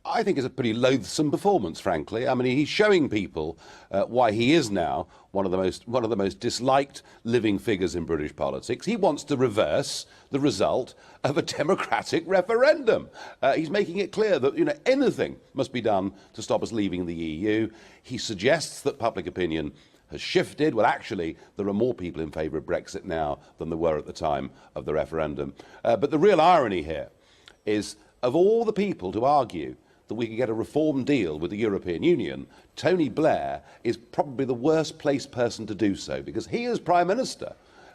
I think it's a pretty loathsome performance, frankly. I mean, he's showing people why he is now one of the most disliked living figures in British politics. He wants to reverse the result of a democratic referendum. He's making it clear that anything must be done to stop us leaving the EU. He suggests that public opinion has shifted. Well, actually, there are more people in favour of Brexit now than there were at the time of the referendum. But the real irony here is, of all the people to argue that we could get a reform deal with the European Union, Tony Blair is probably the worst placed person to do so, because he, as Prime Minister,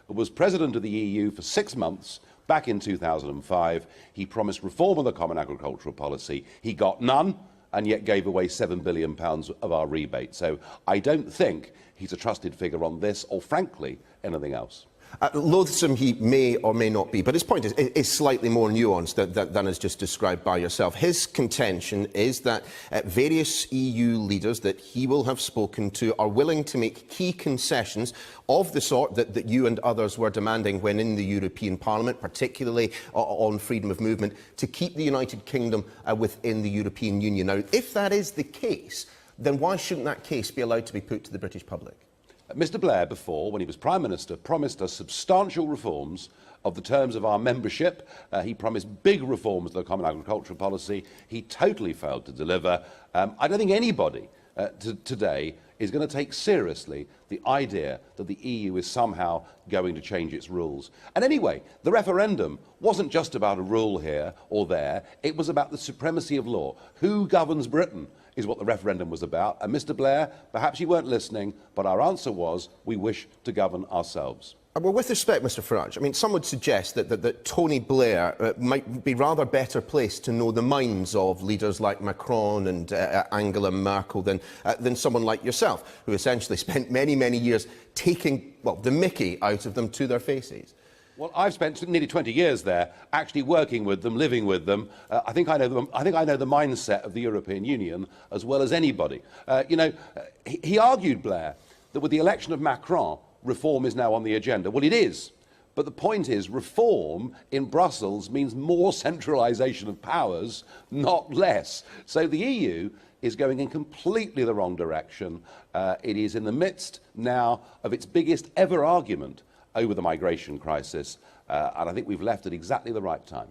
was President of the EU for 6 months back in 2005. He promised reform of the Common Agricultural Policy. He got none, and yet gave away £7 billion of our rebate. So I don't think he's a trusted figure on this, or frankly, anything else. Loathsome he may or may not be, but his point is slightly more nuanced than is just described by yourself. His contention is that various EU leaders that he will have spoken to are willing to make key concessions of the sort that you and others were demanding when in the European Parliament, particularly on freedom of movement, to keep the United Kingdom within the European Union. Now, if that is the case, then why shouldn't that case be allowed to be put to the British public? Mr Blair, before, when he was Prime Minister, promised us substantial reforms of the terms of our membership. He promised big reforms of the Common Agricultural Policy. He totally failed to deliver. I don't think anybody today is going to take seriously the idea that the EU is somehow going to change its rules. And anyway, the referendum wasn't just about a rule here or there. It was about the supremacy of law. Who governs Britain is what the referendum was about. And Mr Blair, perhaps you weren't listening, but our answer was, we wish to govern ourselves. Well, with respect, Mr Farage, I mean, some would suggest that Tony Blair might be rather better placed to know the minds of leaders like Macron and Angela Merkel than someone like yourself, who essentially spent many, many years taking, well, the mickey out of them to their faces. Well, I've spent nearly 20 years there, actually working with them, living with them. I think I know the mindset of the European Union as well as anybody. He argued, Blair, that with the election of Macron, reform is now on the agenda. Well, it is. But the point is, reform in Brussels means more centralisation of powers, not less. So the EU is going in completely the wrong direction. It is in the midst now of its biggest ever argument over the migration crisis, and I think we've left at exactly the right time.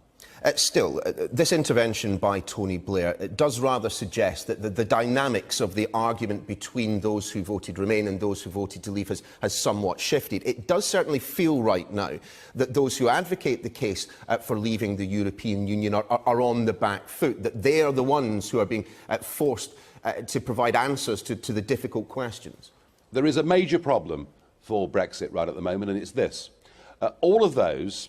Still, this intervention by Tony Blair does rather suggest that the dynamics of the argument between those who voted Remain and those who voted to leave has somewhat shifted. It does certainly feel right now that those who advocate the case for leaving the European Union are on the back foot, that they are the ones who are being forced to provide answers to the difficult questions. There is a major problem for Brexit right at the moment, and it's this. All of those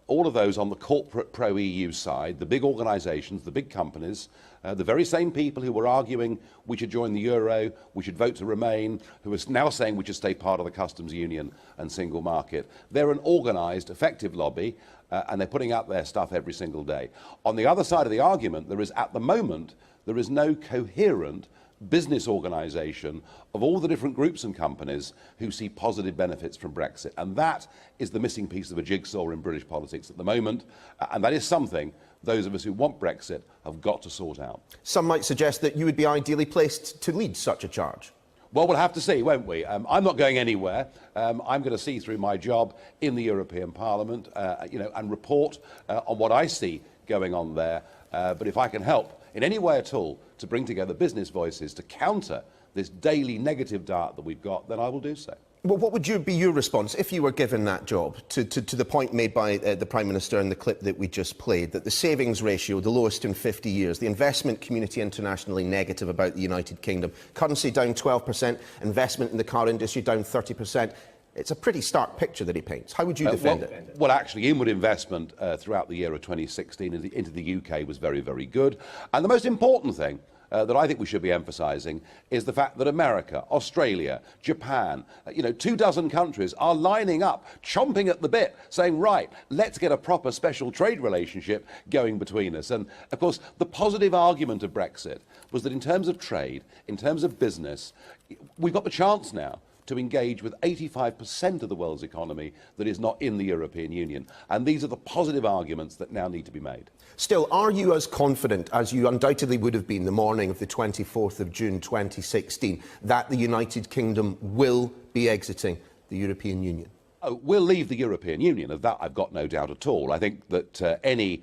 on the corporate pro-EU side, the big organisations, the big companies, the very same people who were arguing we should join the euro, we should vote to remain, who are now saying we should stay part of the customs union and single market. They're an organised, effective lobby, and they're putting out their stuff every single day. On the other side of the argument, at the moment, there is no coherent business organisation of all the different groups and companies who see positive benefits from Brexit. And that is the missing piece of a jigsaw in British politics at the moment. And that is something those of us who want Brexit have got to sort out. Some might suggest that you would be ideally placed to lead such a charge. Well, we'll have to see, won't we? I'm not going anywhere. I'm going to see through my job in the European Parliament, and report on what I see going on there. But if I can help in any way at all to bring together business voices to counter this daily negative dart that we've got, then I will do so. Well, what would be your response if you were given that job to the point made by the Prime Minister in the clip that we just played, that the savings ratio, the lowest in 50 years, the investment community internationally negative about the United Kingdom, currency down 12%, investment in the car industry down 30%. It's a pretty stark picture that he paints. How would you defend it? Well, actually, inward investment throughout the year of 2016 into the UK was very, very good. And the most important thing that I think we should be emphasising is the fact that America, Australia, Japan, 24 countries are lining up, chomping at the bit, saying, right, let's get a proper special trade relationship going between us. And, of course, the positive argument of Brexit was that in terms of trade, in terms of business, we've got the chance now to engage with 85% of the world's economy that is not in the European Union. And these are the positive arguments that now need to be made. Still, are you as confident as you undoubtedly would have been the morning of the 24th of June 2016 that the United Kingdom will be exiting the European Union? Oh, we'll leave the European Union. Of that, I've got no doubt at all. I think that any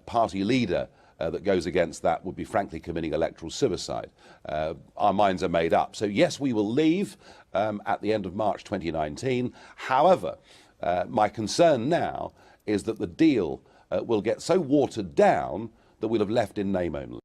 party leader that goes against that would be frankly committing electoral suicide. Our minds are made up. So yes, we will leave at the end of March 2019. However, my concern now is that the deal will get so watered down that we'll have left in name only.